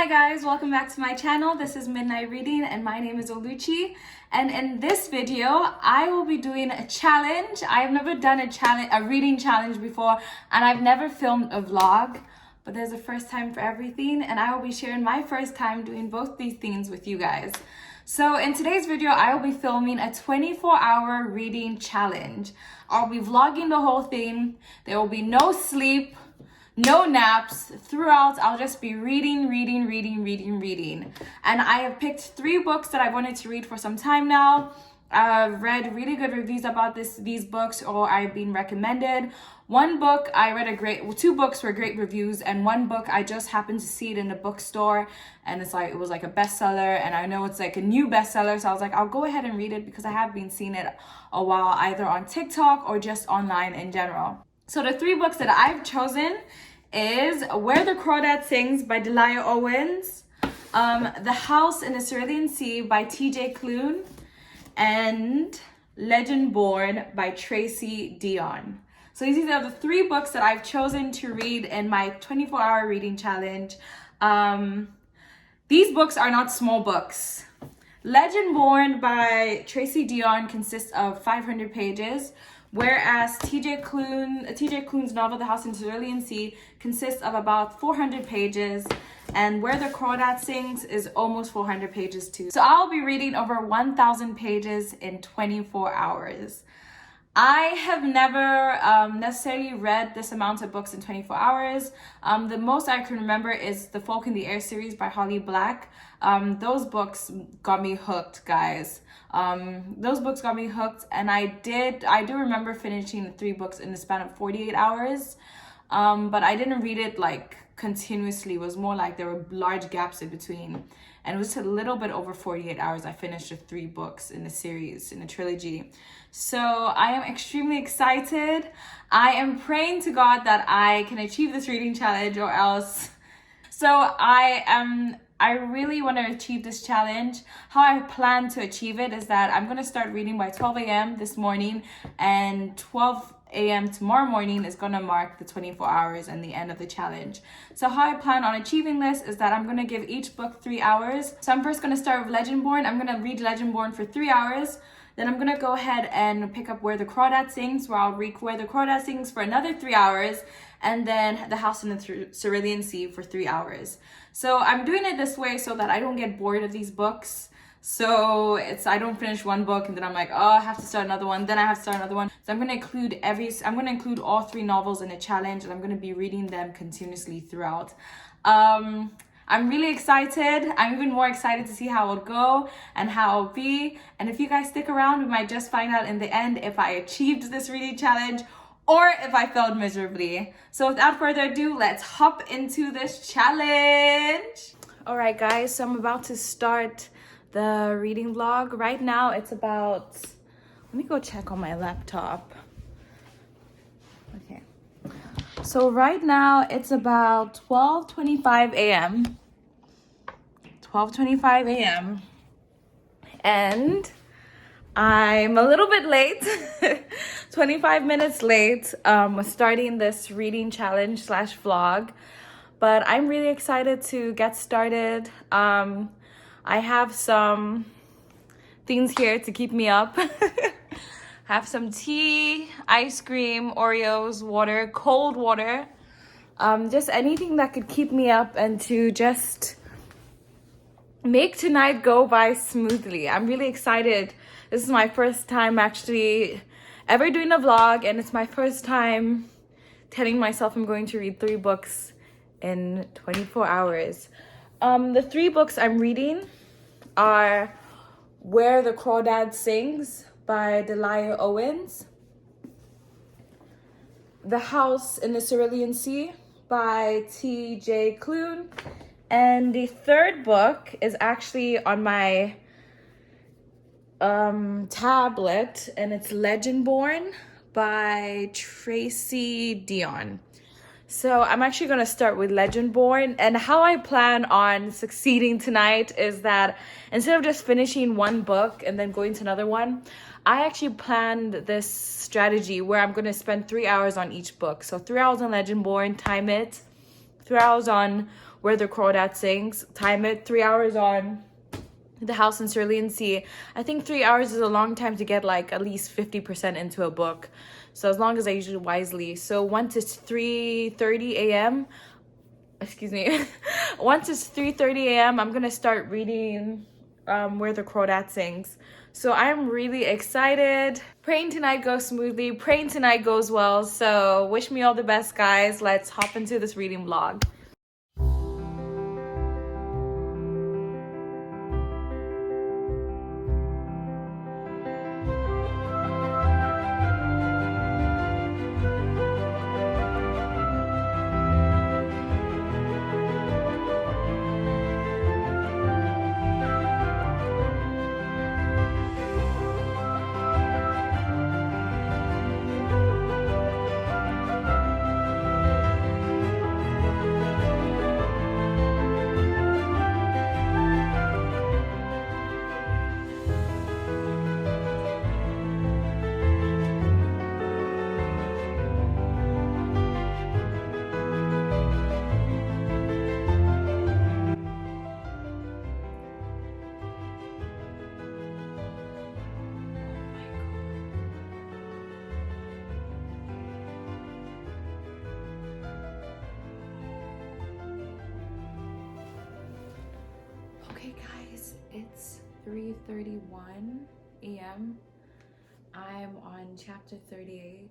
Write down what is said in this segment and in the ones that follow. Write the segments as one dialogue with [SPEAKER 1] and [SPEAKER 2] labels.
[SPEAKER 1] Hi guys, welcome back to my channel. This is Midnight Reading and my name is Oluchi. And in this video, I will be doing a challenge. I've never done a reading challenge before, and I've never filmed a vlog, but there's a first time for everything, and I will be sharing my first time doing both these things with you guys. So in today's video, I will be filming a 24-hour reading challenge. I'll be vlogging the whole thing. There will be no sleep, no naps. Throughout, I'll just be reading. And I have picked 3 books that I wanted to read for some time now. I've read really good reviews about these books, or I've been recommended. One book I read 2 books were great reviews, and one book I just happened to see it in a bookstore, and it was like a bestseller, and I know it's like a new bestseller, so I was like, I'll go ahead and read it because I have been seeing it a while, either on TikTok or just online in general. So the 3 books that I've chosen is Where the Crawdad Sings by Delia Owens, The House in the Cerulean Sea by T.J. Klune, and Legend Born by Tracy Deonn. So these are the 3 books that I've chosen to read in my 24-hour reading challenge. These books are not small books. Legend Born by Tracy Deonn consists of 500 pages, whereas T.J. Klune's novel The House in the Cerulean Sea consists of about 400 pages, and Where the Crawdad Sings is almost 400 pages too. So I'll be reading over 1,000 pages in 24 hours. I have never necessarily read this amount of books in 24 hours. The most I can remember is the Folk in the Air series by Holly Black. Those books got me hooked, guys. Those books got me hooked, and I do remember finishing the 3 books in the span of 48 hours. But I didn't read it like continuously. It was more like there were large gaps in between. And it was a little bit over 48 hours I finished the 3 books in the series, in the trilogy. So I am extremely excited. I am praying to God that I can achieve this reading challenge, or else. So I really want to achieve this challenge. How I plan to achieve it is that I'm going to start reading by 12 a.m. this morning, and 12 a.m. tomorrow morning is going to mark the 24 hours and the end of the challenge. So how I plan on achieving this is that I'm going to give each book 3 hours. So I'm first going to start with Legend Born. I'm going to read Legend Born for 3 hours. Then I'm going to go ahead and pick up Where the Crawdad Sings, where I'll read Where the Crawdad Sings for another 3 hours. And then The House in the Cerulean Sea for 3 hours. So I'm doing it this way so that I don't get bored of these books. So I don't finish one book and then I'm like, oh, I have to start another one. Then I have to start another one. So I'm going to include all 3 novels in a challenge, and I'm going to be reading them continuously throughout. I'm really excited. I'm even more excited to see how it'll go and how it'll be. And if you guys stick around, we might just find out in the end if I achieved this reading challenge or if I failed miserably. So without further ado, let's hop into this challenge. All right, guys, so I'm about to start the reading vlog. Right now it's about, let me go check on my laptop. Okay. So right now it's about 12:25 a.m. 12:25 a.m. and I'm a little bit late, 25 minutes late, starting this reading challenge / vlog, but I'm really excited to get started. I have some things here to keep me up. Have some tea, ice cream, Oreos, water, cold water, just anything that could keep me up and to just make tonight go by smoothly. I'm really excited. This is my first time actually ever doing a vlog, and it's my first time telling myself I'm going to read 3 books in 24 hours. The 3 books I'm reading are Where the Crawdad Sings by Delia Owens, The House in the Cerulean Sea by T.J. Klune, and the 3rd book is actually on my tablet, and it's Legend Born by Tracy Deonn. So I'm actually going to start with Legend Born, and how I plan on succeeding tonight is that instead of just finishing one book and then going to another one, I actually planned this strategy where I'm going to spend 3 hours on each book. So 3 hours on Legend Born, time it. 3 hours on Where the Crawdad Sings. Time it 3 hours on The House in Cerulean Sea. I think 3 hours is a long time to get like at least 50% into a book. So as long as I use it wisely. So once it's 3:30 a.m., excuse me, once it's 3:30 a.m., I'm gonna start reading Where the Crawdad Sings. So I'm really excited. Praying tonight goes smoothly. Praying tonight goes well. So wish me all the best, guys. Let's hop into this reading vlog. Okay guys, it's 3:31 a.m. I'm on chapter 38,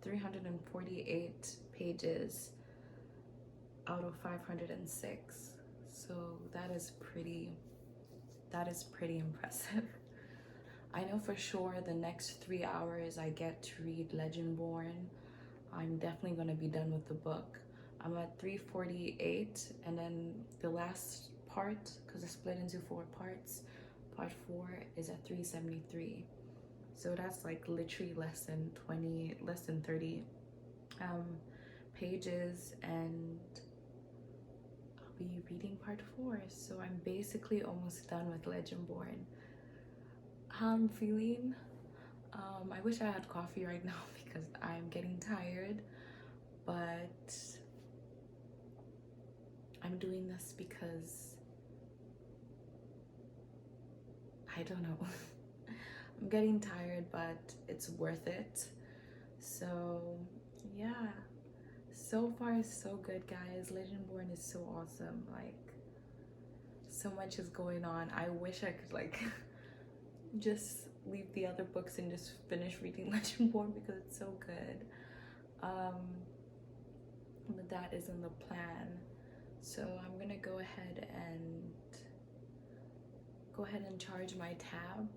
[SPEAKER 1] 348 pages out of 506. So that is pretty impressive. I know for sure the next 3 hours I get to read Legendborn, I'm definitely going to be done with the book. I'm at 348, and then the last part, because it's split into 4 parts, part 4 is at 373. So that's like literally less than 30 pages, and I'll be reading part 4. So I'm basically almost done with Legendborn. How I'm feeling? I wish I had coffee right now because I'm getting tired, but I'm doing this because I don't know. I'm getting tired, but it's worth it. So yeah, so far so good, guys. Legendborn is so awesome. Like, so much is going on. I wish I could like just leave the other books and just finish reading Legendborn because it's so good. But that isn't the plan. So I'm gonna go ahead and charge my tab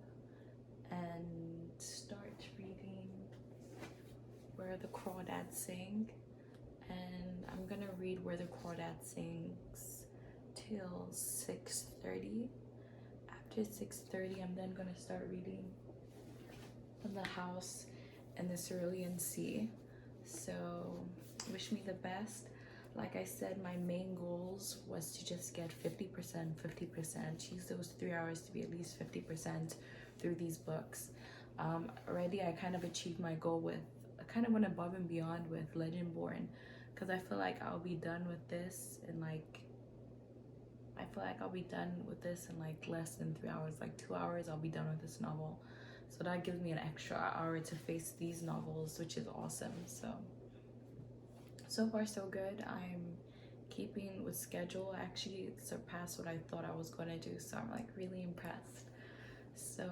[SPEAKER 1] and start reading Where the Crawdad Sing. And I'm gonna read Where the Crawdad Sings till 6:30. After 6:30, I'm then gonna start reading On the House in the Cerulean Sea. So wish me the best. Like I said, my main goals was to just get 50%. Use those 3 hours to be at least 50% through these books. Already I kind of achieved my goal with, I kind of went above and beyond with Legendborn, because I feel like I'll be done with this in like, less than 3 hours, like 2 hours I'll be done with this novel. So that gives me an extra hour to face these novels, which is awesome. So far so good. I'm keeping with schedule. I actually surpassed what I thought I was going to do, so I'm like really impressed. So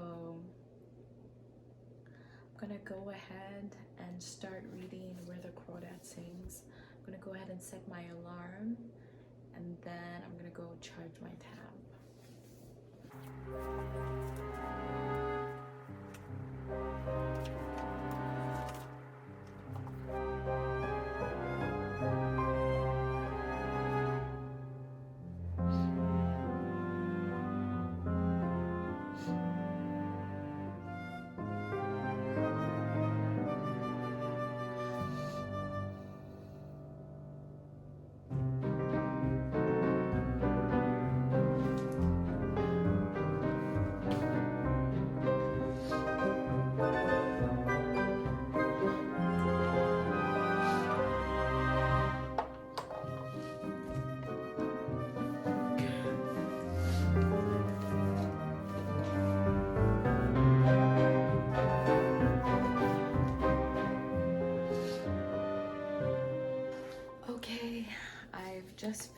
[SPEAKER 1] I'm gonna go ahead and start reading Where the Crawdad Sings. I'm gonna go ahead and set my alarm, and then I'm gonna go charge my tab.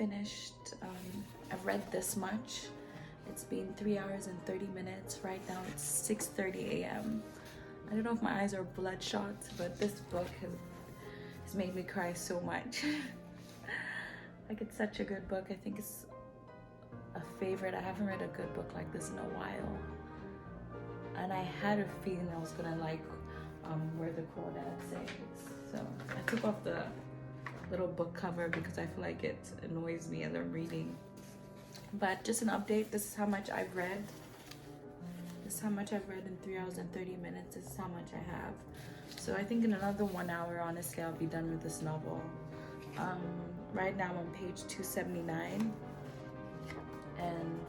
[SPEAKER 1] finished. I've read this much. It's been 3 hours and 30 minutes. Right now it's 6:30 a.m. I don't know if my eyes are bloodshot, but this book has made me cry so much. Like, it's such a good book. I think it's a favorite. I haven't read a good book like this in a while. And I had a feeling I was gonna like Where the Crawdad Sings. So I took off the little book cover because I feel like it annoys me as I'm reading. But just an update, this is how much I've read. This is how much I've read in 3 hours and 30 minutes. This is how much I have. So I think in another 1 hour, honestly, I'll be done with this novel. Right now I'm on page 279. And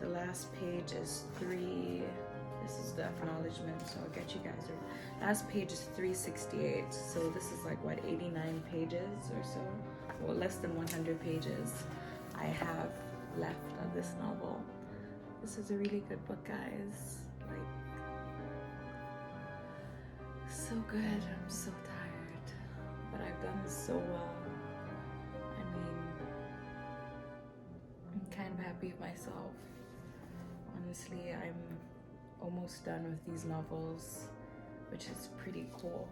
[SPEAKER 1] the last page is this is the acknowledgement, so I'll get you guys. Last page is 368. So this is like, what, 89 pages or so? Well, less than 100 pages I have left of this novel. This is a really good book, guys. Like, so good. I'm so tired, but I've done this so well. I mean, I'm kind of happy with myself. Honestly, I'm almost done with these novels, which is pretty cool.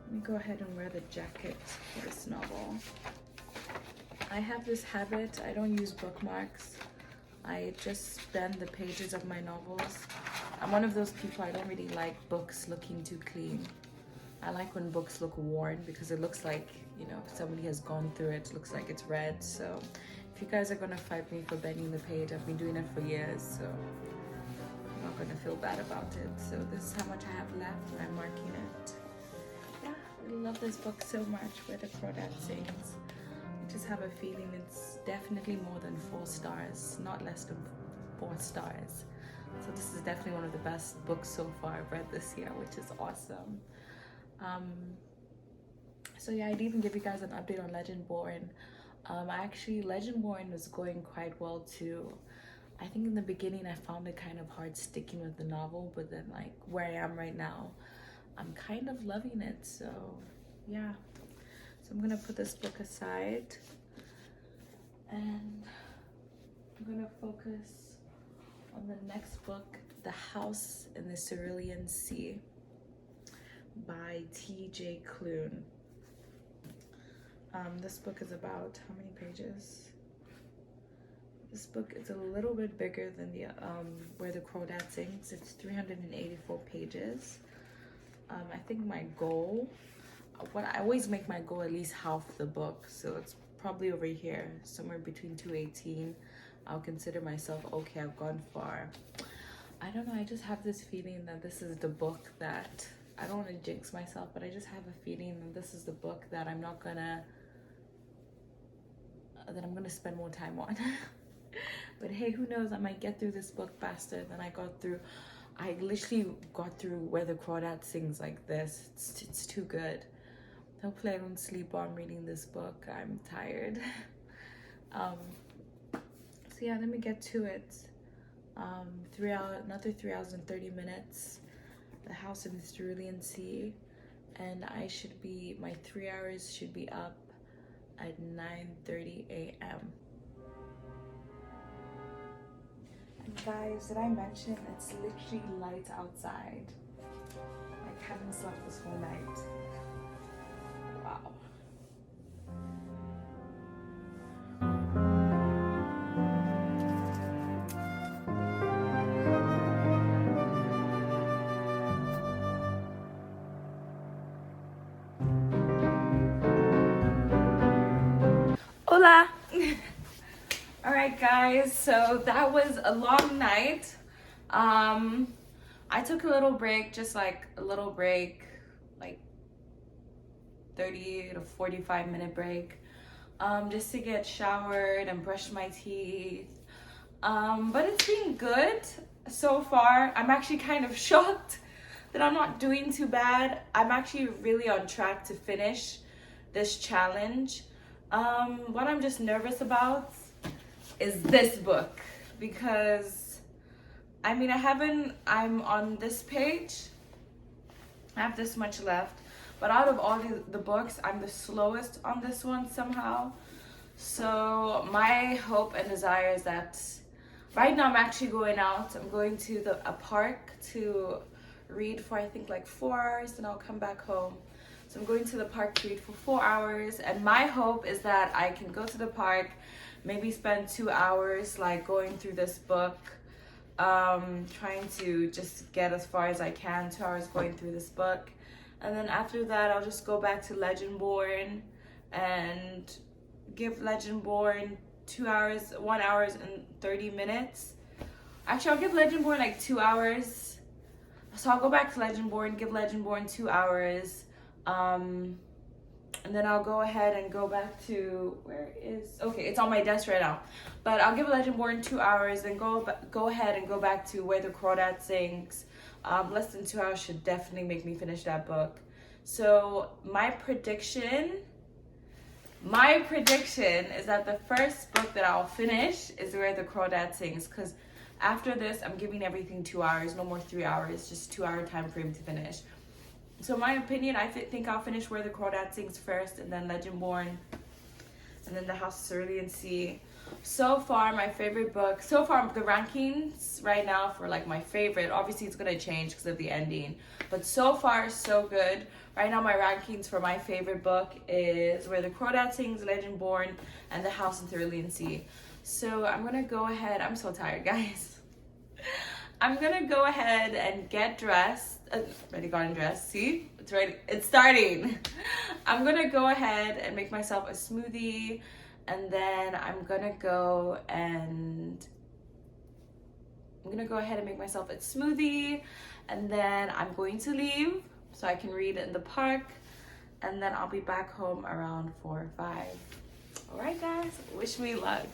[SPEAKER 1] Let me go ahead and wear the jacket for this novel. I have this habit, I don't use bookmarks. I just bend the pages of my novels. I'm one of those people, I don't really like books looking too clean. I like when books look worn because it looks like, you know, somebody has gone through it. It looks like it's read. So if you guys are gonna fight me for bending the page, I've been doing it for years, so I'm not gonna feel bad about it. So this is how much I have left, and I'm marking it. Yeah, I love this book so much, Where the Crawdad Sings. I just have a feeling it's definitely more than 4 stars, not less than 4 stars. So this is definitely one of the best books so far I've read this year, which is awesome. So yeah, I'd even give you guys an update on Legendborn. Legendborn was going quite well too. I think in the beginning I found it kind of hard sticking with the novel, but then like where I am right now, I'm kind of loving it. So yeah, so I'm gonna put this book aside and I'm gonna focus on the next book, The House in the Cerulean Sea by T.J. Klune. This book is about, how many pages? This book is a little bit bigger than the Where the Crawdad Sings. It's 384 pages. I think my goal, I always make my goal at least half the book, so it's probably over here, somewhere between 218. I'll consider myself okay, I've gone far. I don't know, I just have this feeling that this is the book that, I don't want to jinx myself, but I just have a feeling that this is the book that I'm gonna spend more time on. But hey, who knows, I might get through this book faster than I got through. I literally got through Where the Crawdad Sings like this. It's too good. Hopefully I don't sleep while I'm reading this book. I'm tired. So yeah, let me get to it. Another 3 hours and 30 minutes. The House in the Cerulean Sea. And my 3 hours should be up at 9:30 a.m. And guys, did I mention it's literally light outside? Like, I haven't slept this whole night. Wow. Hola! Alright guys, so that was a long night. I took a little break, just like a little break, like 30 to 45 minute break, just to get showered and brush my teeth. But it's been good so far. I'm actually kind of shocked that I'm not doing too bad. I'm actually really on track to finish this challenge. What I'm just nervous about is this book, because I mean, I'm on this page, I have this much left, but out of all the books, I'm the slowest on this one somehow. So my hope and desire is that right now I'm actually going out. I'm going to a park to read for I think like 4 hours, and I'll come back home. So I'm going to the park to read for 4 hours, and my hope is that I can go to the park, maybe spend 2 hours like going through this book, trying to just get as far as I can, 2 hours going through this book. And then after that, I'll just go back to Legendborn and give Legendborn 2 hours, 1 hour and 30 minutes. Actually, I'll give Legendborn like 2 hours. So I'll go back to Legendborn, give Legendborn 2 hours. And then I'll go ahead and go back to, okay, it's on my desk right now. But I'll give Legendborn 2 hours and go ahead and go back to Where the Crawdad Sings. Less than 2 hours should definitely make me finish that book. So my prediction is that the first book that I'll finish is Where the Crawdad Sings, because after this, I'm giving everything 2 hours, no more 3 hours, just 2 hour time frame to finish. So in my opinion, I think I'll finish Where the Crawdad Sings first, and then Legendborn, and then The House of Cerulean Sea. So far, my favorite book, so far the rankings right now for like my favorite, obviously it's gonna change because of the ending, but so far so good. Right now my rankings for my favorite book is Where the Crawdad Sings, Legendborn, and The House of Cerulean Sea. So I'm gonna go ahead, I'm so tired guys. I'm gonna go ahead and get dressed. Already gotten dressed, see? It's ready, it's starting. I'm gonna go ahead and make myself a smoothie, and then I'm gonna go ahead and make myself a smoothie, and then I'm going to leave so I can read in the park, and then I'll be back home around 4 or 5. All right guys, wish me luck.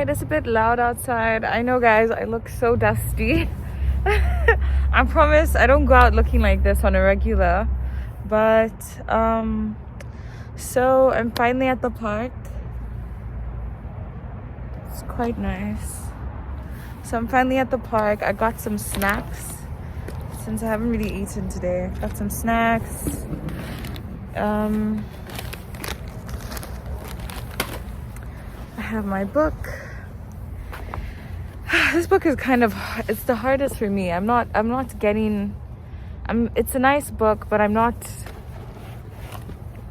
[SPEAKER 1] It's a bit loud outside. I know guys, I look so dusty. I promise I don't go out looking like this on a regular, but so I'm finally at the park. It's quite nice. So I'm finally at the park. I got some snacks since I haven't really eaten today. Got some snacks. I have my book. This book is it's the hardest for me. It's a nice book, but I'm not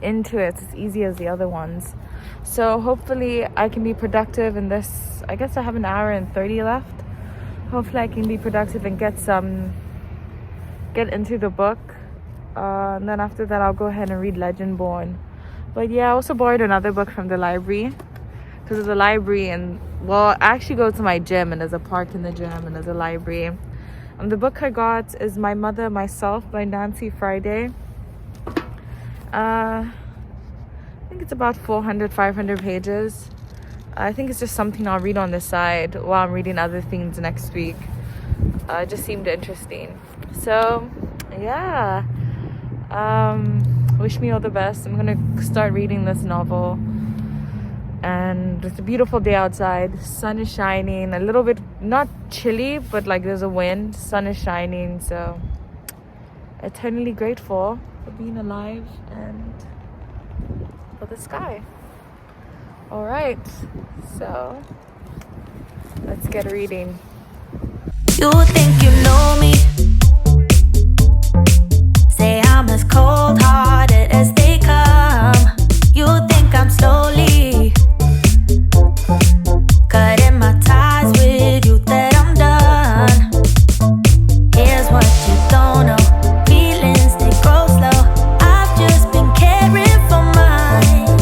[SPEAKER 1] into it as easy as the other ones. So hopefully I can be productive in this. I guess I have an hour and 30 left. Hopefully I can be productive and get into the book. And then after that I'll go ahead and read Legendborn. But yeah, I also borrowed another book from the library, because there's a library, and well, I actually go to my gym, and there's a park in the gym, and there's a library. And the book I got is My Mother, Myself by Nancy Friday. I think it's about 500 pages. I think it's just something I'll read on the side while I'm reading other things next week. It just seemed interesting. So yeah, wish me all the best. I'm gonna start reading this novel. And it's a beautiful day outside. Sun is shining, a little bit not chilly, but like there's a wind. Sun is shining, so eternally grateful for being alive and for the sky. All right, so let's get reading.
[SPEAKER 2] You think you know me? Say I'm as cold-hearted as they come. You think I'm slowly cutting my ties with you, that I'm done. Here's what you don't know. Feelings, they grow slow. I've just been caring for mine.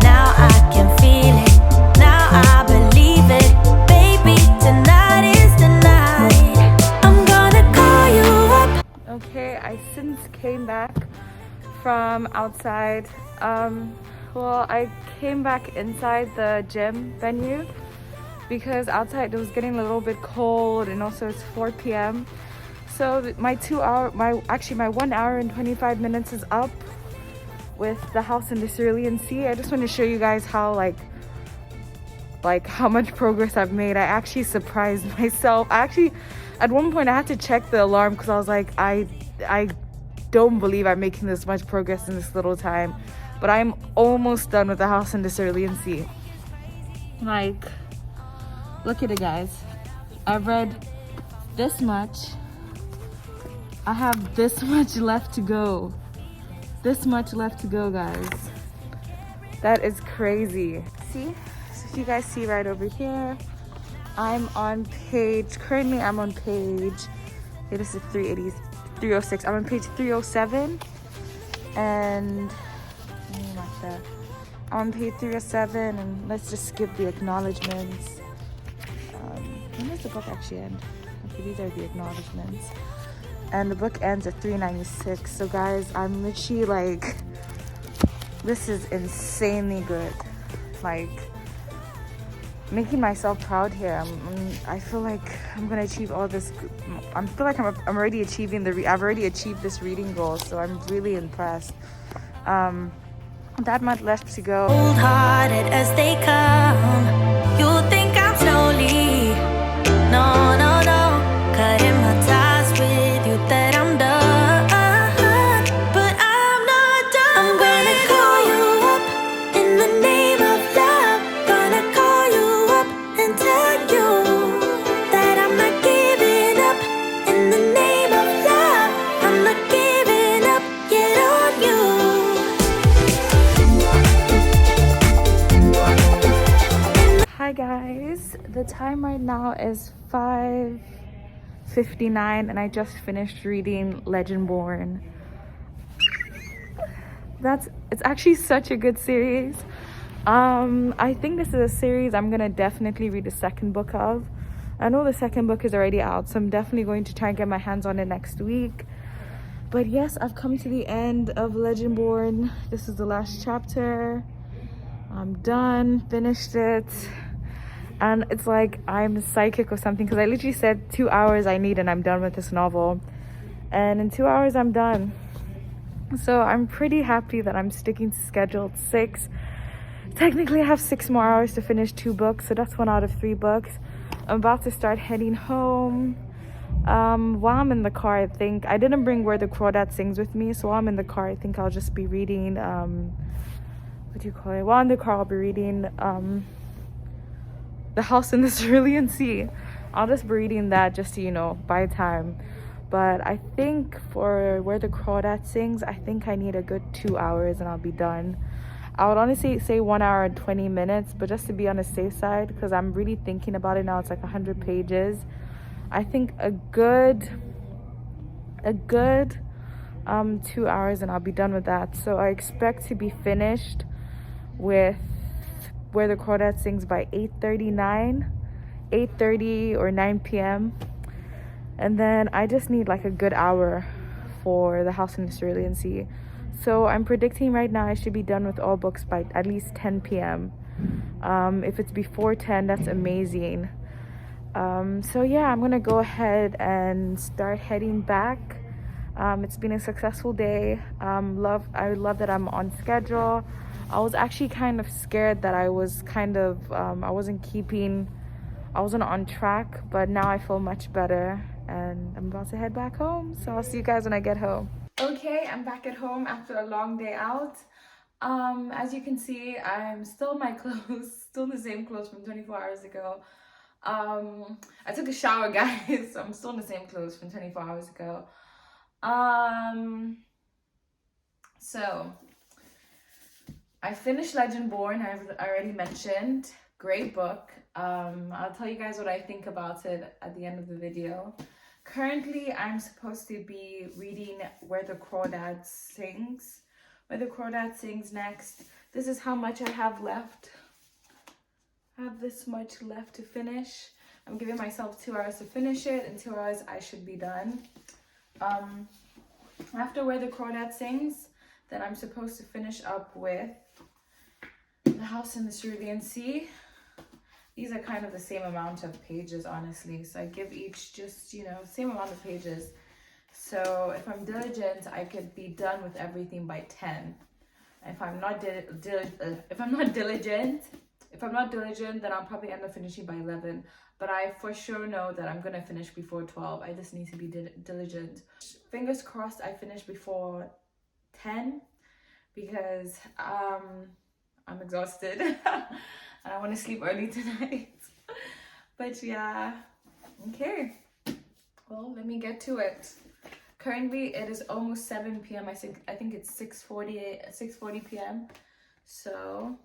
[SPEAKER 2] Now I can feel it. Now I believe it. Baby, tonight is the night. I'm gonna call you up.
[SPEAKER 1] Okay, I since came back from outside. Well, I came back inside the gym venue, because outside it was getting a little bit cold, and also it's 4 p.m. So my 1 hour and 25 minutes is up with The House in the Cerulean Sea. I just want to show you guys how like how much progress I've made. I actually surprised myself. At one point I had to check the alarm because I was like, I don't believe I'm making this much progress in this little time. But I'm almost done with The House in the Cerulean Sea. Like, look at it, guys. I've read this much. I have this much left to go. This much left to go, guys. That is crazy. See? So if you guys see right over here, I'm on page, currently I'm on page, okay, this is 306. I'm on page 307. And, let me mark that. I'm on page 307, and let's just skip the acknowledgements. When does the book actually end? Okay, these are the acknowledgements. And the book ends at 396. So guys, I'm literally like, this is insanely good. Like, making myself proud here. I feel like I'm gonna achieve all this. I feel like I'm already achieving I've already achieved this reading goal. So I'm really impressed. That much left to go.
[SPEAKER 2] Cold-hearted as they come. You think I'm slowly. No, no, no. Cutting my ties with you that I'm done. But I'm not done. I'm gonna call you up in the name of love. Gonna call you up and tell you that I'm not giving up in the name of love. I'm not giving up yet on you.
[SPEAKER 1] Hi guys, the time right now is 5:59 and I just finished reading Legendborn. It's actually such a good series. I think this is a series I'm gonna definitely read the second book of. I know the second book is already out, so I'm definitely going to try and get my hands on it next week. But yes, I've come to the end of Legendborn. This is the last chapter. I'm done, finished it. And it's like I'm psychic or something, because I literally said 2 hours I need and I'm done with this novel. And in 2 hours I'm done. So I'm pretty happy that I'm sticking to scheduled 6. Technically I have 6 more hours to finish 2 books, so that's 1 out of 3 books. I'm about to start heading home. While I'm in the car, I think I didn't bring Where the Crawdad Sings with me, so while I'm in the car I think I'll just be reading what do you call it? While in the car I'll be reading The House in the Cerulean Sea. I'll just be reading that just to, buy time. But I think for Where the Crawdad Sings, I think I need a good 2 hours and I'll be done. I would honestly say 1 hour and 20 minutes, but just to be on the safe side, because I'm really thinking about it now, it's like 100 pages. I think a good 2 hours and I'll be done with that. So I expect to be finished with Where the Crawdad Sings by 8:30 or 9 p.m. And then I just need like a good hour for The House in the Cerulean Sea. So I'm predicting right now I should be done with all books by at least 10 p.m. If it's before 10, that's amazing. So yeah, I'm gonna go ahead and start heading back. It's been a successful day. I love that I'm on schedule. I was actually kind of scared that I wasn't on track, but now I feel much better and I'm about to head back home. So I'll see you guys when I get home. Okay, I'm back at home after a long day out. As you can see, I'm still in my clothes, still in the same clothes from 24 hours ago. I took a shower, guys, so I'm still in the same clothes from 24 hours ago. So I finished Legendborn, I've already mentioned. Great book. I'll tell you guys what I think about it at the end of the video. Currently, I'm supposed to be reading Where the Crawdad Sings. Where the Crawdad Sings next. This is how much I have left. I have this much left to finish. I'm giving myself 2 hours to finish it. In 2 hours, I should be done. After Where the Crawdad Sings, then I'm supposed to finish up with The House in the Cerulean Sea. These are kind of the same amount of pages, honestly. So I give each just, you know, same amount of pages. So if I'm diligent, I could be done with everything by 10. If I'm not diligent, then I'll probably end up finishing by 11. But I for sure know that I'm gonna finish before 12. I just need to be diligent. Fingers crossed I finish before 10 because I'm exhausted and I want to sleep early tonight. But yeah, okay. Well, let me get to it. Currently, it is almost 7 p.m. I think it's 6:40 p.m. So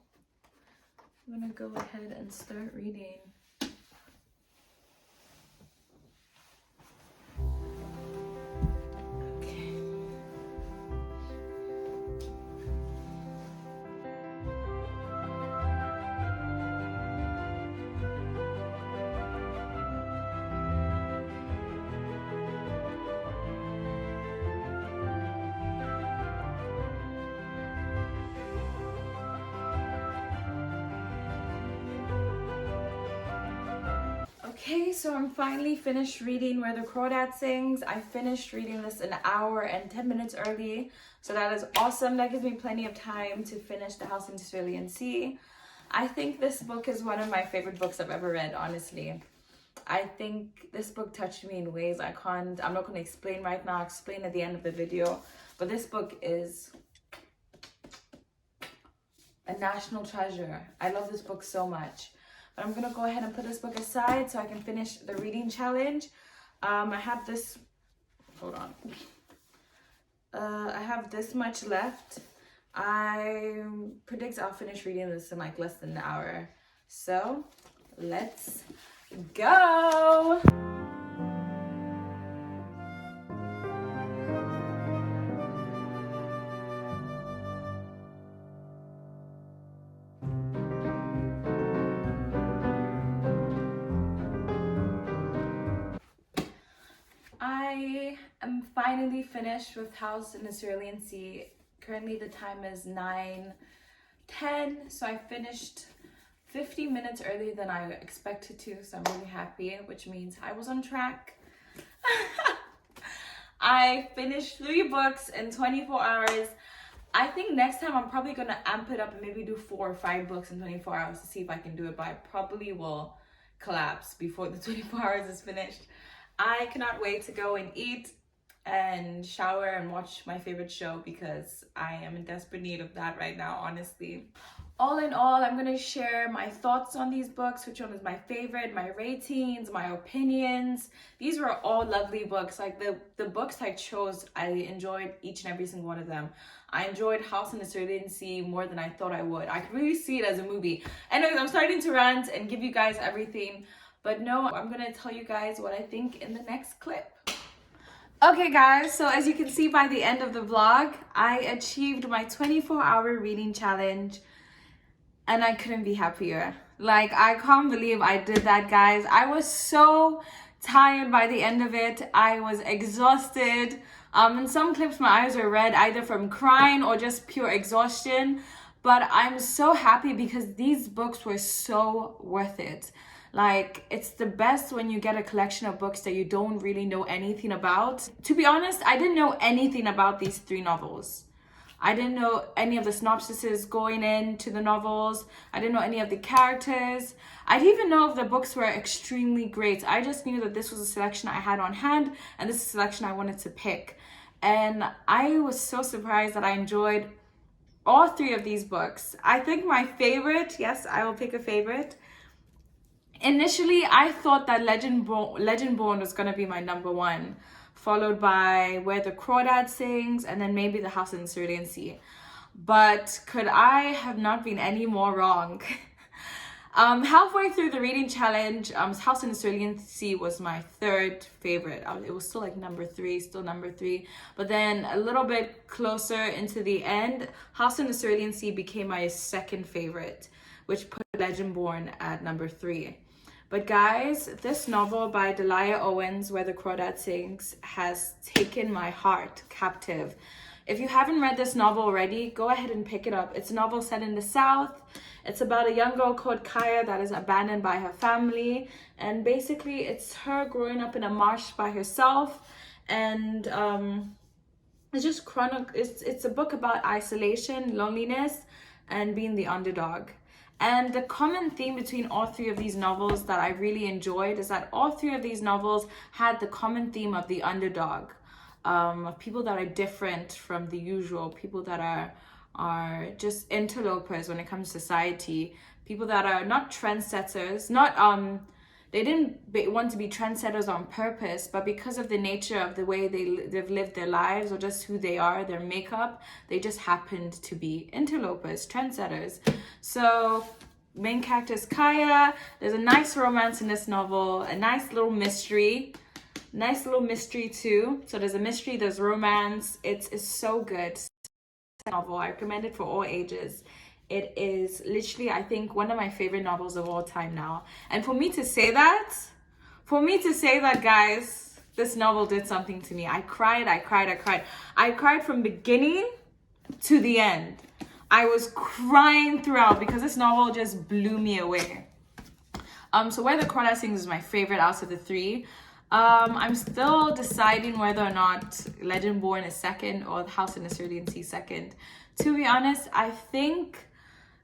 [SPEAKER 1] I'm gonna go ahead and start reading. Okay, so I'm finally finished reading Where the Crawdad Sings. I finished reading this an hour and 10 minutes early, so that is awesome. That gives me plenty of time to finish The House in the Cerulean Sea. I think this book is one of my favorite books I've ever read, honestly. I think this book touched me in ways I'm not going to explain right now. I'll explain at the end of the video. But this book is a national treasure. I love this book so much. But I'm gonna go ahead and put this book aside so I can finish the reading challenge. I have this, hold on. I have this much left. I predict I'll finish reading this in like less than an hour. So let's go. I am finally finished with House in the Cerulean Sea. Currently the time is 9:10, so I finished 50 minutes earlier than I expected to, so I'm really happy, which means I was on track. I finished 3 books in 24 hours. I think next time I'm probably gonna amp it up and maybe do 4 or 5 books in 24 hours to see if I can do it, but I probably will collapse before the 24 hours is finished. I cannot wait to go and eat and shower and watch my favorite show because I am in desperate need of that right now, honestly. All in all, I'm going to share my thoughts on these books, which one is my favorite, my ratings, my opinions. These were all lovely books. Like the books I chose, I enjoyed each and every single one of them. I enjoyed House in the Cerulean Sea more than I thought I would. I could really see it as a movie. Anyways, I'm starting to rant and give you guys everything. But no, I'm going to tell you guys what I think in the next clip. Okay guys, so as you can see by the end of the vlog, I achieved my 24-hour reading challenge and I couldn't be happier. Like, I can't believe I did that, guys. I was so tired by the end of it. I was exhausted. In some clips, my eyes were red either from crying or just pure exhaustion. But I'm so happy because these books were so worth it. Like, it's the best when you get a collection of books that you don't really know anything about. To be honest, I didn't know anything about these 3 novels. I didn't know any of the synopsises going into the novels. I didn't know any of the characters. I didn't even know if the books were extremely great. I just knew that this was a selection I had on hand and this is a selection I wanted to pick. And I was so surprised that I enjoyed all 3 of these books. I think my favorite, yes, I will pick a favorite. Initially, I thought that Legendborn was going to be my number 1, followed by Where the Crawdad Sings, and then maybe The House in the Cerulean Sea. But could I have not been any more wrong? Halfway through the reading challenge, House in the Cerulean Sea was my 3rd favorite. It was still like number 3. But then a little bit closer into the end, House in the Cerulean Sea became my 2nd favorite, which put Legendborn at number 3. But guys, this novel by Delia Owens, Where the Crawdad Sings, has taken my heart captive. If you haven't read this novel already, go ahead and pick it up. It's a novel set in the South. It's about a young girl called Kaya that is abandoned by her family. And basically, it's her growing up in a marsh by herself. And it's just it's a book about isolation, loneliness, and being the underdog. And the common theme between all three of these novels that I really enjoyed is that all three of these novels had the common theme of the underdog, of people that are different from the usual, people that are just interlopers when it comes to society, people that are not trendsetters, they didn't want to be trendsetters on purpose, but because of the nature of the way they've lived their lives, or just who they are, their makeup, they just happened to be interlopers, trendsetters. So main character is Kaya. There's a nice romance in this novel, a nice little mystery too. So there's a mystery, there's romance. It's so good. Novel. I recommend it for all ages. It is literally, I think, one of my favorite novels of all time now. And for me to say that, guys, this novel did something to me. I cried from beginning to the end. I was crying throughout because this novel just blew me away. So Where the Crawdad Sings is my favorite out of the three. I'm still deciding whether or not Legendborn is second or The House in the Cerulean Sea second. To be honest, I think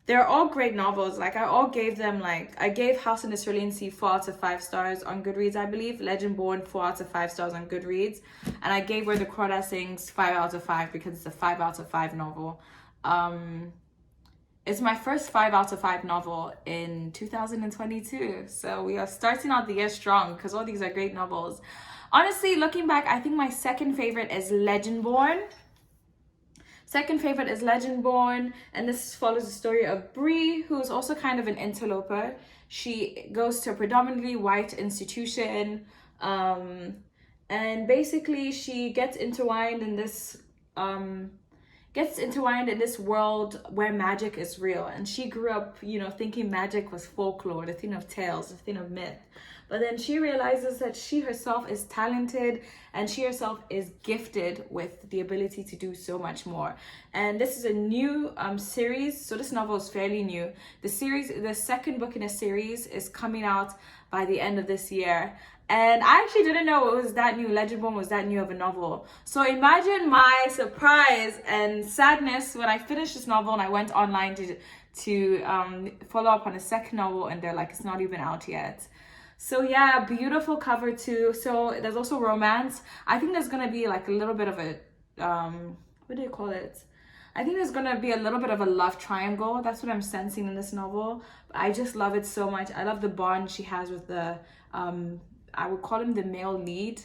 [SPEAKER 1] they're all great novels. Like, I gave House in the Cerulean Sea 4 out of 5 stars on Goodreads, I believe. Legendborn 4 out of 5 stars on Goodreads. And I gave Where the Crawdad Sings 5 out of 5 because it's a 5 out of 5 novel. It's my first 5 out of 5 novel in 2022. So we are starting out the year strong because all these are great novels. Honestly, looking back, I think my second favorite is Legendborn. And this follows the story of Bree, who is also kind of an interloper. She goes to a predominantly white institution, and basically she gets intertwined in this world where magic is real. And she grew up, thinking magic was folklore, the thing of tales, the thing of myth. But then she realizes that she herself is talented and she herself is gifted with the ability to do so much more. And this is a new series. So this novel is fairly new. The second book in a series is coming out by the end of this year. And I actually didn't know it was that new. Legendborn was that new of a novel. So imagine my surprise and sadness when I finished this novel and I went online to follow up on a second novel, and they're like, it's not even out yet. So yeah, beautiful cover too. So there's also romance. I think there's gonna be like a little bit of a what do you call it? I think there's gonna be a little bit of a love triangle. That's what I'm sensing in this novel. But I just love it so much. I love the bond she has with the I would call him the male lead,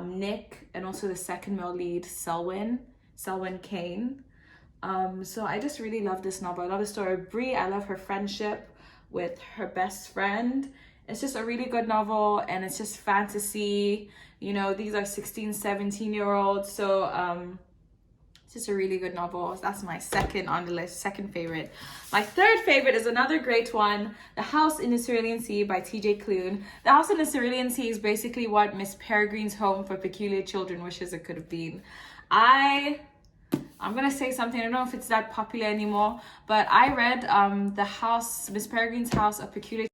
[SPEAKER 1] Nick, and also the second male lead, Selwyn Kane. So I just really love this novel. I love the story of Bree. I love her friendship with her best friend. It's just a really good novel, and it's just fantasy. These are 16, 17-year-olds. So it's just a really good novel. That's my second on the list, second favorite. My third favorite is another great one, The House in the Cerulean Sea by T.J. Klune. The House in the Cerulean Sea is basically what Miss Peregrine's Home for Peculiar Children wishes it could have been. I'm gonna say something, I don't know if it's that popular anymore, but I read Miss Peregrine's House of Peculiar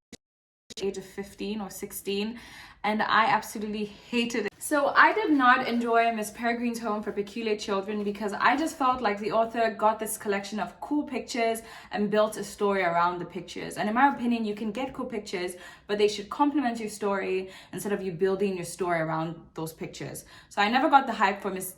[SPEAKER 1] age of 15 or 16, and I absolutely hated it. So I did not enjoy Miss Peregrine's Home for Peculiar Children because I just felt like the author got this collection of cool pictures and built a story around the pictures. And in my opinion, you can get cool pictures, but they should complement your story instead of you building your story around those pictures. So I never got the hype for Miss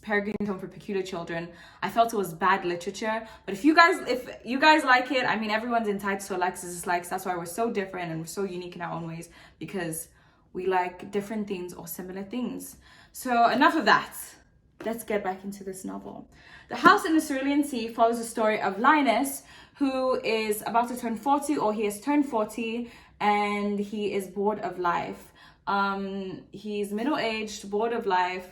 [SPEAKER 1] Peregrine's Home for Peculiar Children. I felt it was bad literature. But if you guys like it, I mean, everyone's entitled to likes and dislikes. That's why we're so different and we're so unique in our own ways, because we like different things or similar things. So enough of that. Let's get back into this novel. The House in the Cerulean Sea follows the story of Linus, who is about to turn 40, or he has turned 40, and he is bored of life. He's middle-aged, bored of life,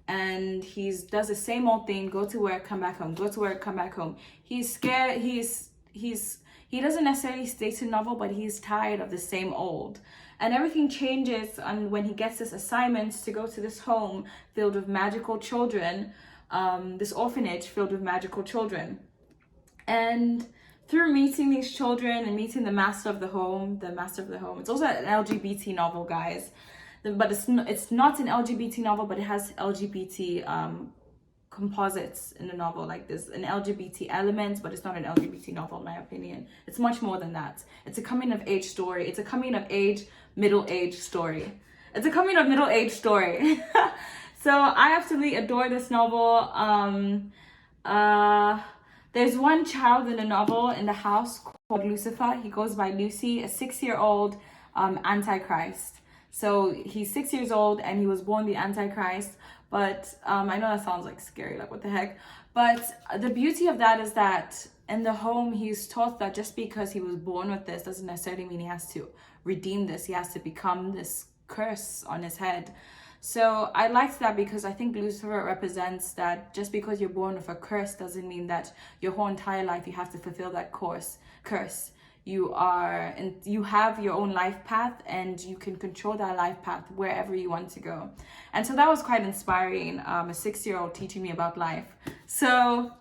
[SPEAKER 1] and he does the same old thing: go to work, come back home, go to work, come back home. He's scared. He doesn't necessarily state a novel, but he's tired of the same old. And everything changes when he gets this assignment to go to this home filled with magical children, this orphanage filled with magical children. And through meeting these children and meeting the master of the home, it's also an LGBT novel, guys. But it's not an LGBT novel, but it has LGBT composites in the novel. Like there's an LGBT element, but it's not an LGBT novel in my opinion. It's much more than that. It's a coming of age story. It's a coming of age, middle-age story. It's a coming of middle-age story. So I absolutely adore this novel. There's one child in the novel in the house called Lucifer. He goes by Lucy, a 6-year-old Antichrist. So he's 6 years old and he was born the Antichrist. But I know that sounds like scary, like what the heck. But the beauty of that is that in the home, he's taught that just because he was born with this doesn't necessarily mean he has to redeem this. He has to become this curse on his head. So I liked that because I think Lucifer represents that just because you're born with a curse doesn't mean that your whole entire life you have to fulfill that curse. You have your own life path and you can control that life path wherever you want to go. And so that was quite inspiring, a 6-year-old teaching me about life. So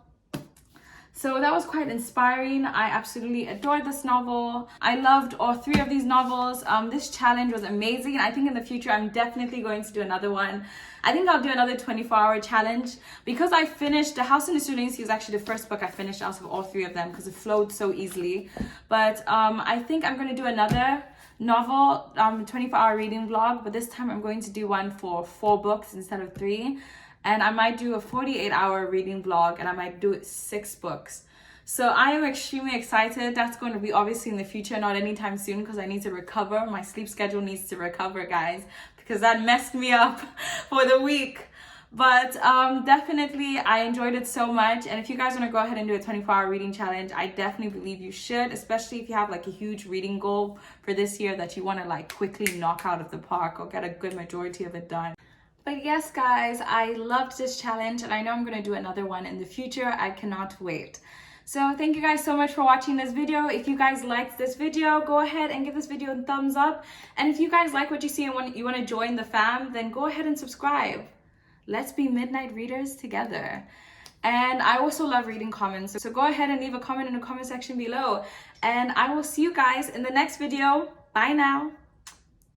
[SPEAKER 1] that was quite inspiring. I absolutely adored this novel. I loved all 3 of these novels. This challenge was amazing. I think in the future, I'm definitely going to do another one. I think I'll do another 24-hour challenge because I finished The House in the Cerulean Sea was actually the first book I finished out of all 3 of them because it flowed so easily. But I think I'm going to do another novel 24-hour reading vlog, but this time I'm going to do one for 4 books instead of 3. And I might do a 48-hour reading vlog and I might do it 6 books. So I am extremely excited. That's going to be obviously in the future, not anytime soon because I need to recover. My sleep schedule needs to recover, guys, because that messed me up for the week. But definitely I enjoyed it so much. And if you guys want to go ahead and do a 24-hour reading challenge, I definitely believe you should, especially if you have like a huge reading goal for this year that you want to like quickly knock out of the park or get a good majority of it done. But yes, guys, I loved this challenge and I know I'm going to do another one in the future. I cannot wait. So thank you guys so much for watching this video. If you guys liked this video, go ahead and give this video a thumbs up. And if you guys like what you see and you want to join the fam, then go ahead and subscribe. Let's be midnight readers together. And I also love reading comments. So go ahead and leave a comment in the comment section below. And I will see you guys in the next video. Bye now.